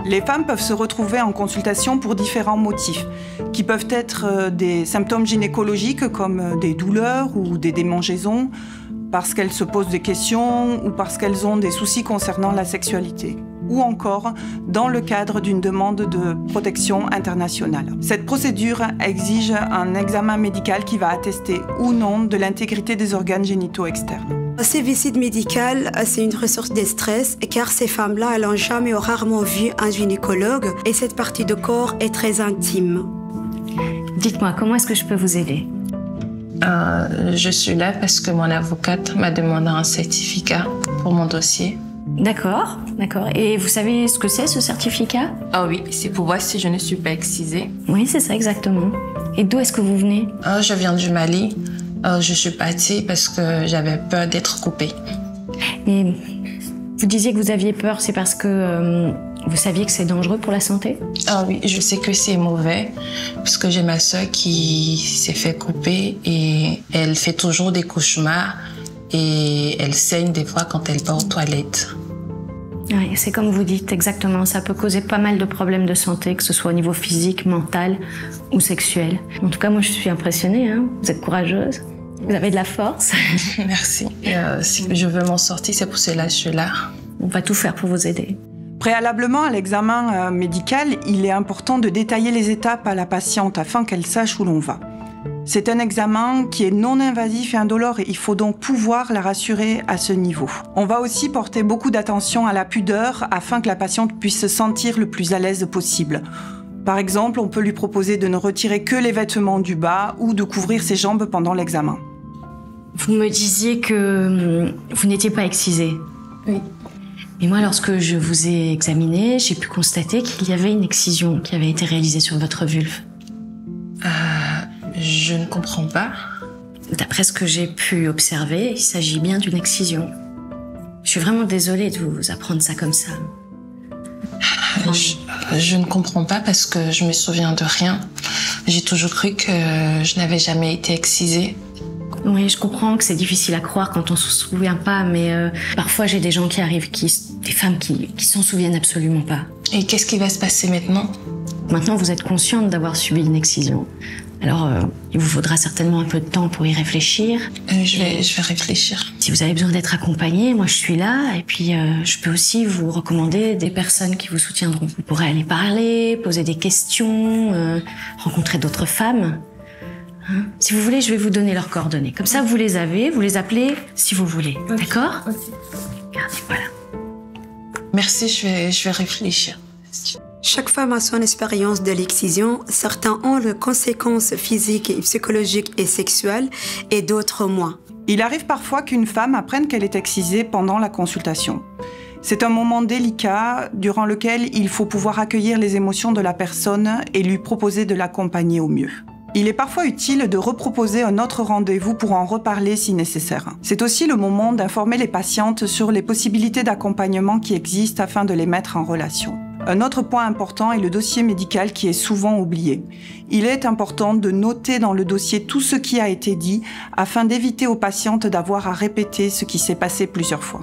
Les femmes peuvent se retrouver en consultation pour différents motifs, qui peuvent être des symptômes gynécologiques comme des douleurs ou des démangeaisons, parce qu'elles se posent des questions ou parce qu'elles ont des soucis concernant la sexualité, ou encore dans le cadre d'une demande de protection internationale. Cette procédure exige un examen médical qui va attester ou non de l'intégrité des organes génitaux externes. Ces visites médicales, c'est une ressource de stress car ces femmes-là, elles n'ont jamais ou rarement vu un gynécologue et cette partie de corps est très intime. Dites-moi, comment est-ce que je peux vous aider? Je suis là parce que mon avocate m'a demandé un certificat pour mon dossier. D'accord, d'accord. Et vous savez ce que c'est, ce certificat? Ah oui, c'est pour voir si je ne suis pas excisée. Oui, c'est ça, exactement. Et d'où est-ce que vous venez? Je viens du Mali. Je suis partie parce que j'avais peur d'être coupée. Et vous disiez que vous aviez peur, c'est parce que vous saviez que c'est dangereux pour la santé? Ah oui, je sais que c'est mauvais parce que j'ai ma sœur qui s'est fait couper et elle fait toujours des cauchemars et elle saigne des fois quand elle va aux toilettes. Oui, c'est comme vous dites, exactement. Ça peut causer pas mal de problèmes de santé, que ce soit au niveau physique, mental ou sexuel. En tout cas, moi, je suis impressionnée. Hein. Vous êtes courageuse. Vous avez de la force. Merci. Si je veux m'en sortir, c'est pour cela que je suis là. On va tout faire pour vous aider. Préalablement à l'examen médical, il est important de détailler les étapes à la patiente afin qu'elle sache où l'on va. C'est un examen qui est non invasif et indolore et il faut donc pouvoir la rassurer à ce niveau. On va aussi porter beaucoup d'attention à la pudeur afin que la patiente puisse se sentir le plus à l'aise possible. Par exemple, on peut lui proposer de ne retirer que les vêtements du bas ou de couvrir ses jambes pendant l'examen. Vous me disiez que vous n'étiez pas excisée. Oui. Et moi, lorsque je vous ai examiné, j'ai pu constater qu'il y avait une excision qui avait été réalisée sur votre vulve. Je ne comprends pas. D'après ce que j'ai pu observer, il s'agit bien d'une excision. Je suis vraiment désolée de vous apprendre ça comme ça. Je ne comprends pas parce que je me souviens de rien. J'ai toujours cru que je n'avais jamais été excisée. Oui, je comprends que c'est difficile à croire quand on se souvient pas, mais parfois j'ai des gens qui arrivent, des femmes qui s'en souviennent absolument pas. Et qu'est-ce qui va se passer maintenant? Maintenant, vous êtes consciente d'avoir subi une excision. Alors, il vous faudra certainement un peu de temps pour y réfléchir. Je vais réfléchir. Si vous avez besoin d'être accompagnée, moi je suis là. Et puis, je peux aussi vous recommander des personnes qui vous soutiendront. Vous pourrez aller parler, poser des questions, rencontrer d'autres femmes. Hein? Si vous voulez, je vais vous donner leurs coordonnées. Comme ça, vous les avez, vous les appelez si vous voulez. Okay. D'accord? Okay. Regardez, voilà. Merci, je vais réfléchir. Chaque femme a son expérience de l'excision. Certains ont les conséquences physiques, psychologiques et sexuelles, et d'autres moins. Il arrive parfois qu'une femme apprenne qu'elle est excisée pendant la consultation. C'est un moment délicat durant lequel il faut pouvoir accueillir les émotions de la personne et lui proposer de l'accompagner au mieux. Il est parfois utile de reproposer un autre rendez-vous pour en reparler si nécessaire. C'est aussi le moment d'informer les patientes sur les possibilités d'accompagnement qui existent afin de les mettre en relation. Un autre point important est le dossier médical qui est souvent oublié. Il est important de noter dans le dossier tout ce qui a été dit afin d'éviter aux patientes d'avoir à répéter ce qui s'est passé plusieurs fois.